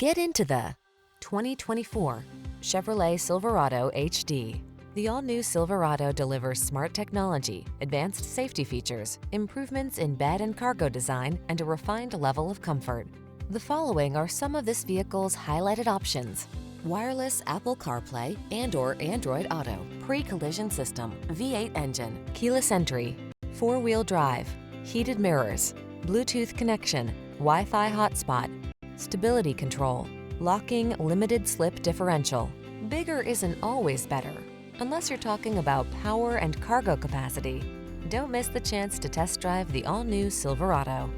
Get into the 2024 Chevrolet Silverado HD. The all-new Silverado delivers smart technology, advanced safety features, improvements in bed and cargo design, and a refined level of comfort. The following are some of this vehicle's highlighted options: wireless Apple Carplay and/or Android Auto, pre-collision system, V8 engine, keyless entry, four-wheel drive, heated mirrors, Bluetooth connection, Wi-Fi hotspot, stability control, locking limited slip differential. Bigger isn't always better, unless you're talking about power and cargo capacity. Don't miss the chance to test drive the all-new Silverado.